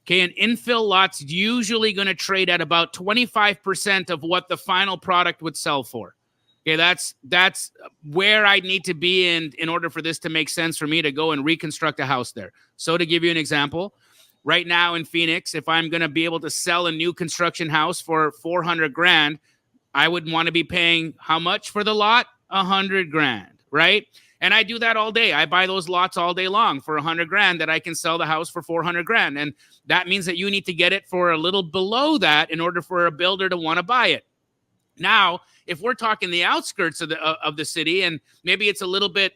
Okay, and infill lots usually going to trade at about 25% of what the final product would sell for. Okay, that's where I need to be in order for this to make sense for me to go and reconstruct a house there. So to give you an example, right now in Phoenix, if I'm going to be able to sell a new construction house for $400,000, I would want to be paying how much for the lot? $100,000, right? And I do that all day. I buy those lots all day long for $100,000 that I can sell the house for $400,000. And that means that you need to get it for a little below that in order for a builder to want to buy it. Now, if we're talking the outskirts of the city, and maybe it's a little bit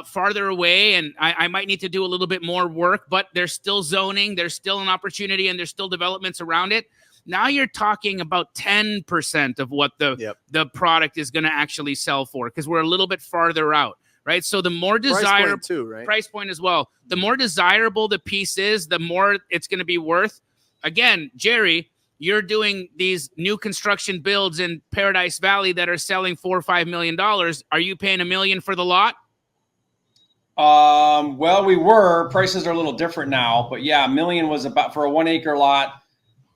farther away, and I might need to do a little bit more work, but there's still zoning, there's still an opportunity, and there's still developments around it. Now you're talking about 10% of what the product is going to actually sell for, because we're a little bit farther out. Right. So the more desirable price point as well, the more desirable the piece is, the more it's going to be worth. Again, Jerry, you're doing these new construction builds in Paradise Valley that are selling $4 or $5 million. Are you paying $1 million for the lot? Well, we were. Prices are a little different now, but yeah, $1 million was about for a 1 acre lot.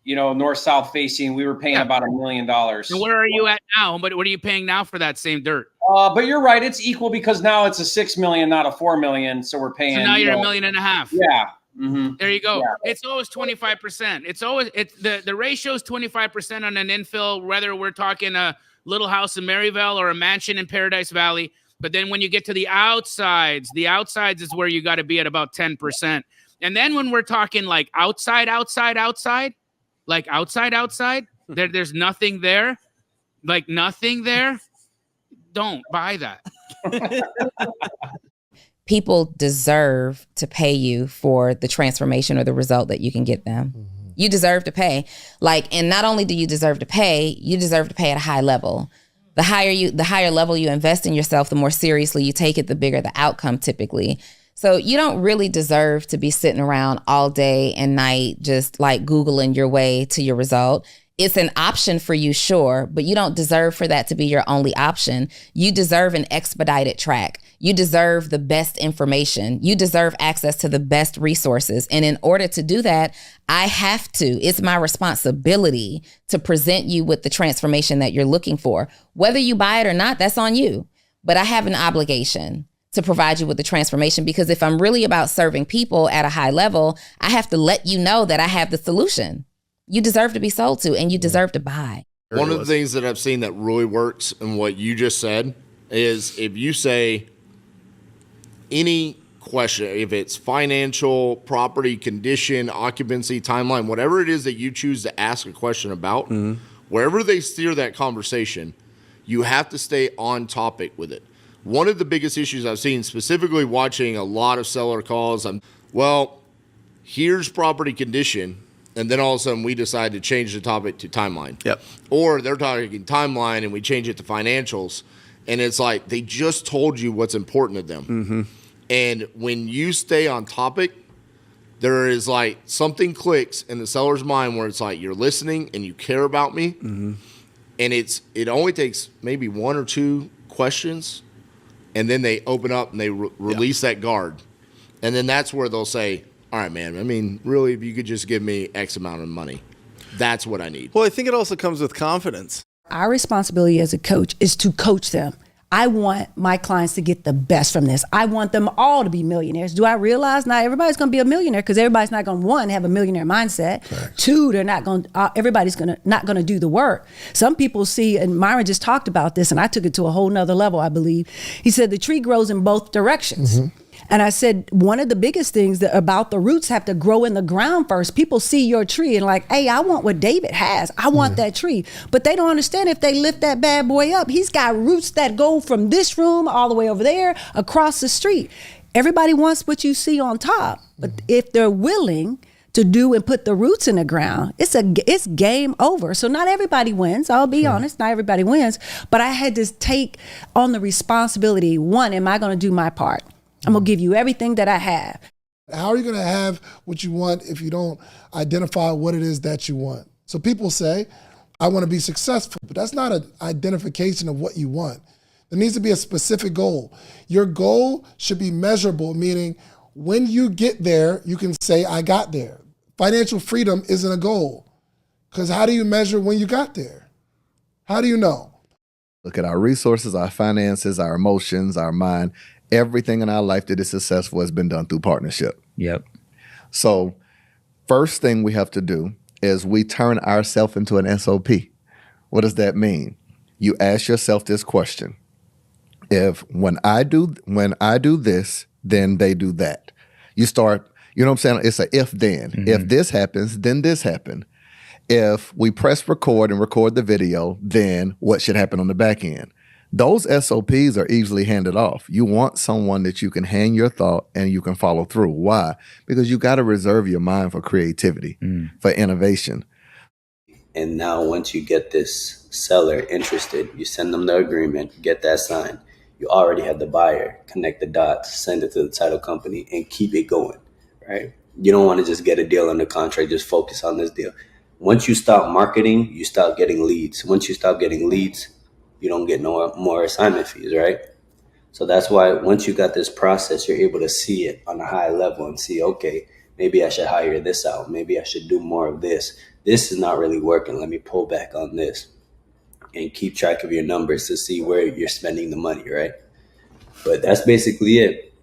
You know, north-south facing, we were paying about $1 million. And where are you at now? But what are you paying now for that same dirt? But you're right; it's equal because now it's a $6 million, not a $4 million. So we're paying. So now you're $1.5 million. Yeah. Mm-hmm. There you go. Yeah. It's always 25%. It's always the ratio is 25% on an infill, whether we're talking a little house in Maryvale or a mansion in Paradise Valley. But then when you get to the outsides is where you got to be at about 10%. And then when we're talking like outside, like outside, there's nothing there, like nothing there. Don't buy that. People deserve to pay you for the transformation or the result that you can get them. Mm-hmm. You deserve to pay. And not only do you deserve to pay, you deserve to pay at a high level. The higher level you invest in yourself, the more seriously you take it, the bigger the outcome typically. So you don't really deserve to be sitting around all day and night just like Googling your way to your result. It's an option for you, sure, but you don't deserve for that to be your only option. You deserve an expedited track. You deserve the best information. You deserve access to the best resources. And in order to do that, it's my responsibility to present you with the transformation that you're looking for. Whether you buy it or not, that's on you. But I have an obligation to provide you with the transformation, because if I'm really about serving people at a high level, I have to let you know that I have the solution. You deserve to be sold to, and you deserve to buy. One of the things that I've seen that really works in what you just said is if you say any question, if it's financial, property, condition, occupancy, timeline, whatever it is that you choose to ask a question about, wherever they steer that conversation, you have to stay on topic with it. One of the biggest issues I've seen, specifically watching a lot of seller calls, here's property condition, and then all of a sudden we decide to change the topic to timeline. Yep. Or they're talking timeline and we change it to financials, and it's like they just told you what's important to them. Mm-hmm. And when you stay on topic, there is like something clicks in the seller's mind where it's like you're listening and you care about me. Mm-hmm. And it only takes maybe one or two questions, and then they open up and they release that guard. And then that's where they'll say, all right, man, I mean, really, if you could just give me X amount of money, that's what I need. Well, I think it also comes with confidence. Our responsibility as a coach is to coach them. I want my clients to get the best from this. I want them all to be millionaires. Do I realize not everybody's going to be a millionaire, because everybody's not going to, one, have a millionaire mindset. Correct. Two, they're not going. Everybody's not going to do the work. Some people see, and Myron just talked about this, and I took it to a whole nother level, I believe. He said the tree grows in both directions. Mm-hmm. And I said, one of the biggest things about the roots have to grow in the ground first. People see your tree and like, hey, I want what David has. I want that tree. But they don't understand if they lift that bad boy up, he's got roots that go from this room all the way over there, across the street. Everybody wants what you see on top. But if they're willing to do and put the roots in the ground, it's game over. So not everybody wins. I'll be honest, not everybody wins. But I had to take on the responsibility. One, am I going to do my part? I'm going to give you everything that I have. How are you going to have what you want if you don't identify what it is that you want? So people say, I want to be successful, but that's not an identification of what you want. There needs to be a specific goal. Your goal should be measurable, meaning when you get there, you can say, I got there. Financial freedom isn't a goal. Because how do you measure when you got there? How do you know? Look at our resources, our finances, our emotions, our mind. Everything in our life that is successful has been done through partnership. Yep. So first thing we have to do is we turn ourselves into an SOP. What does that mean? You ask yourself this question. If when I do this, then they do that. You start, you know what I'm saying? It's a if then. Mm-hmm. If this happens, then this happened. If we press record and record the video, then what should happen on the back end? Those SOPs are easily handed off. You want someone that you can hand your thought and you can follow through. Why? Because you got to reserve your mind for creativity, for innovation. And now once you get this seller interested, you send them the agreement, get that signed. You already have the buyer, connect the dots, send it to the title company, and keep it going, right? You don't want to just get a deal under contract, just focus on this deal. Once you stop marketing, you stop getting leads. Once you stop getting leads, you don't get no more assignment fees, right? So that's why once you got this process, you're able to see it on a high level and see, okay, maybe I should hire this out. Maybe I should do more of this. This is not really working. Let me pull back on this and keep track of your numbers to see where you're spending the money, right? But that's basically it.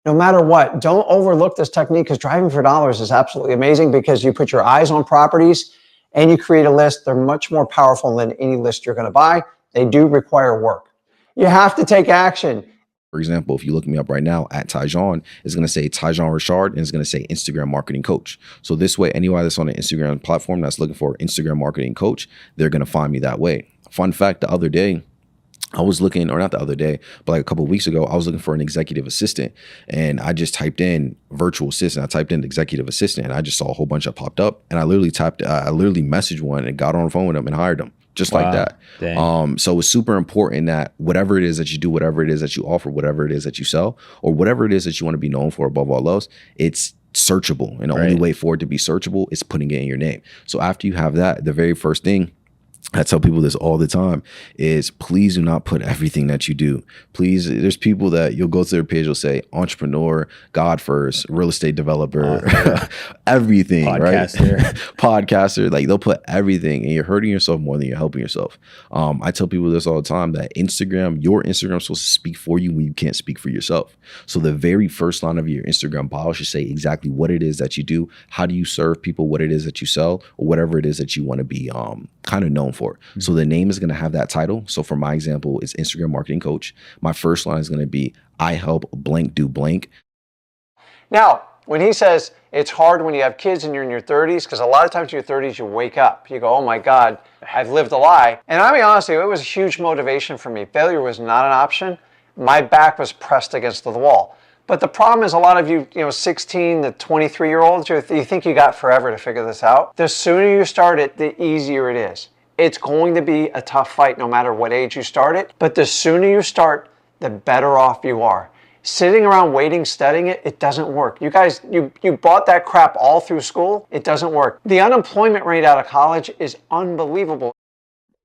No matter what, don't overlook this technique, because driving for dollars is absolutely amazing, because you put your eyes on properties and you create a list. They're much more powerful than any list you're going to buy. They do require work. You have to take action. For example, if you look me up right now at Tyjon, it's going to say Tyjon Richard and it's going to say Instagram marketing coach. So this way, anybody that's on an Instagram platform that's looking for an Instagram marketing coach, they're going to find me that way. Fun fact, the other day, I was looking, or not the other day, but like a couple of weeks ago, I was looking for an executive assistant, and I just typed in virtual assistant. I typed in executive assistant, and I just saw a whole bunch that popped up, and I literally messaged one and got on the phone with them and hired them just like that. So it's super important that whatever it is that you do, whatever it is that you offer, whatever it is that you sell, or whatever it is that you want to be known for above all else, it's searchable. And the only way for it to be searchable is putting it in your name. So after you have that, the very first thing, I tell people this all the time, is please do not put everything that you do. Please, there's people that you'll go to their page, you'll say entrepreneur, God first, real estate developer, everything, podcaster. Right? Podcaster, like they'll put everything, and you're hurting yourself more than you're helping yourself. I tell people this all the time, that your Instagram is supposed to speak for you when you can't speak for yourself. So the very first line of your Instagram bio should say exactly what it is that you do, how do you serve people, what it is that you sell, or whatever it is that you want to be kind of known for. So the name is going to have that title. So for my example, it's Instagram marketing coach. My first line is going to be, I help blank do blank. Now, when he says it's hard when you have kids and you're in your 30s, because a lot of times in your 30s, you wake up, you go, oh my God, I've lived a lie. And I'll be honest with you, it was a huge motivation for me. Failure was not an option. My back was pressed against the wall. But the problem is, a lot of you, 16 to 23-year-olds, you think you got forever to figure this out. The sooner you start it, the easier it is. It's going to be a tough fight no matter what age you start it, but the sooner you start, the better off you are. Sitting around waiting, studying it, it doesn't work. You guys, you bought that crap all through school, it doesn't work. The unemployment rate out of college is unbelievable.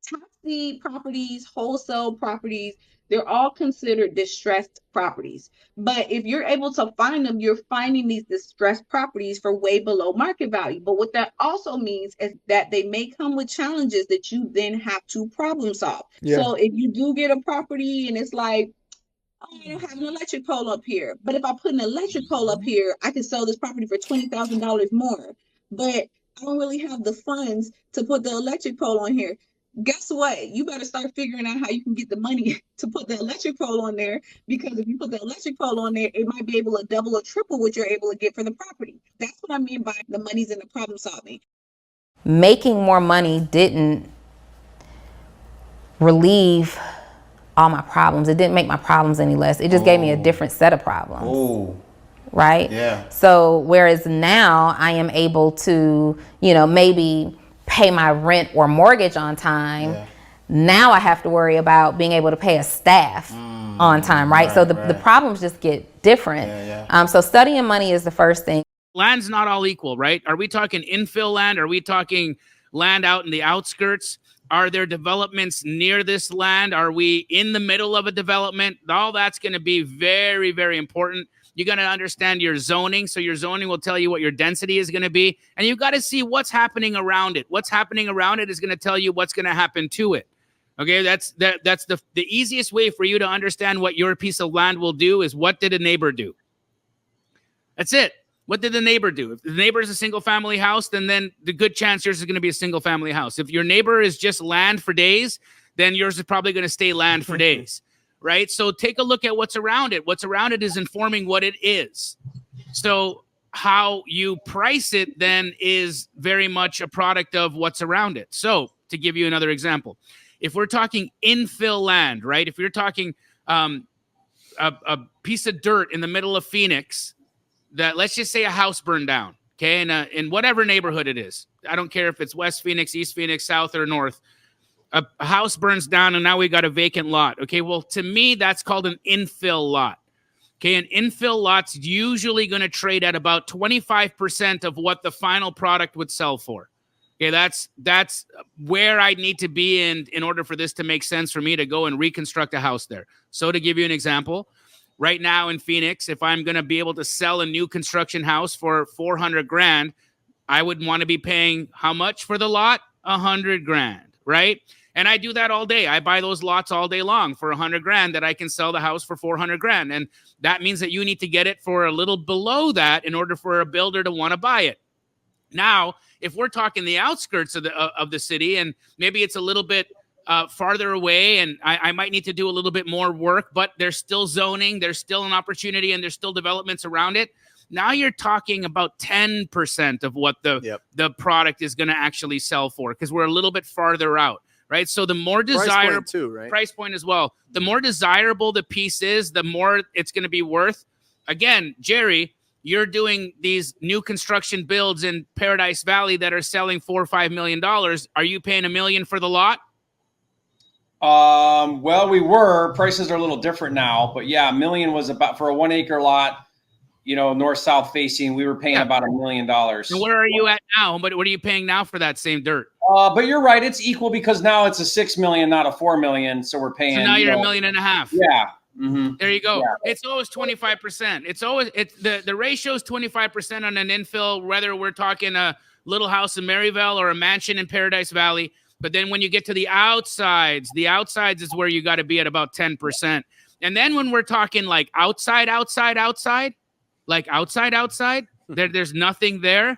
Taxi properties, wholesale properties, they're all considered distressed properties. But if you're able to find them, you're finding these distressed properties for way below market value. But what that also means is that they may come with challenges that you then have to problem solve. Yeah. So if you do get a property and it's like, oh, I don't have an electric pole up here, but if I put an electric pole up here, I can sell this property for $20,000 more. But I don't really have the funds to put the electric pole on here. Guess what? You better start figuring out how you can get the money to put the electric pole on there, because if you put the electric pole on there, it might be able to double or triple what you're able to get for the property. That's what I mean by the money's in the problem solving. Making more money didn't relieve all my problems. It didn't make my problems any less. It just gave me a different set of problems. Oh. Right? Yeah. So whereas now I am able to, maybe pay my rent or mortgage on time. Yeah. Now I have to worry about being able to pay a staff on time, right? So the problems just get different. Yeah. So studying money is the first thing. Land's not all equal, right? Are we talking infill land? Are we talking land out in the outskirts? Are there developments near this land? Are we in the middle of a development? All that's going to be very, very important. You got to understand your zoning. So your zoning will tell you what your density is going to be. And you got to see what's happening around it. What's happening around it is going to tell you what's going to happen to it. Okay, that's the easiest way for you to understand what your piece of land will do is what did a neighbor do? That's it. What did the neighbor do? If the neighbor is a single family house, then the good chance yours is going to be a single family house. If your neighbor is just land for days, then yours is probably going to stay land for days, right? So take a look at what's around it. What's around it is informing what it is. So how you price it then is very much a product of what's around it. So to give you another example, if we're talking infill land, right? If you're talking a piece of dirt in the middle of Phoenix, that let's just say a house burned down, okay, in whatever neighborhood it is. I don't care if it's West Phoenix, East Phoenix, South or North. A house burns down and now we got a vacant lot. Okay, well, to me, that's called an infill lot. Okay, an infill lot's usually going to trade at about 25% of what the final product would sell for. Okay, that's where I need to be in order for this to make sense for me to go and reconstruct a house there. So to give you an example, right now in Phoenix, if I'm going to be able to sell a new construction house for $400,000, I would want to be paying how much for the lot? $100,000, right? And I do that all day. I buy those lots all day long for $100,000 that I can sell the house for $400,000. And that means that you need to get it for a little below that in order for a builder to want to buy it. Now, if we're talking the outskirts of the city and maybe it's a little bit farther away and I might need to do a little bit more work, but there's still zoning, there's still an opportunity and there's still developments around it. Now you're talking about 10% of what the product is going to actually sell for because we're a little bit farther out, right? So the more desirable price point as well, the more desirable the piece is, the more it's going to be worth. Again, Jerry, you're doing these new construction builds in Paradise Valley that are selling $4 or $5 million. Are you paying $1 million for the lot? Well, we were. Prices are a little different now, but yeah, $1 million was about for a 1 acre lot, north-south facing. We were paying about $1 million. And where are you at now? But what are you paying now for that same dirt? But you're right. It's equal because now it's a $6 million, not a $4 million. So we're paying. So now you're $1.5 million. Yeah. Mm-hmm. There you go. Yeah. It's always 25%. The ratio is 25% on an infill, whether we're talking a little house in Maryvale or a mansion in Paradise Valley. But then when you get to the outsides is where you got to be at about 10%. And then when we're talking like outside, there's nothing there,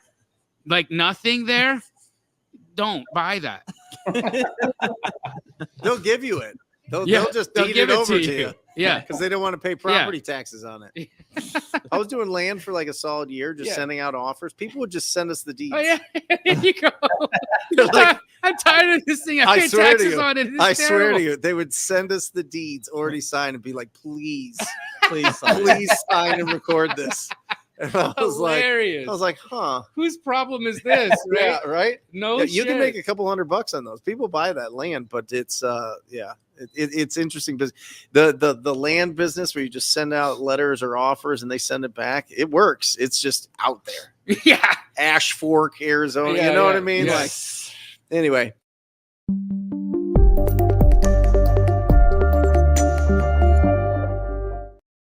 like nothing there. Don't buy that. They'll give you it. They'll just deed give it over to you. Yeah. Because they don't want to pay property taxes on it. I was doing land for like a solid year, just sending out offers. People would just send us the deeds. Oh, yeah. Here you go. Like, I'm tired of this thing. I pay taxes on it. I swear to you, they would send us the deeds already signed and be like, please sign and record this. And I was like, huh. Whose problem is this? Right? Yeah, right? No, you can make a couple $100 on those. People buy that land, but it's it's interesting because the land business where you just send out letters or offers and they send it back, it works. It's just out there. Yeah. Ash Fork, Arizona. You know what I mean? Yes. Like, anyway.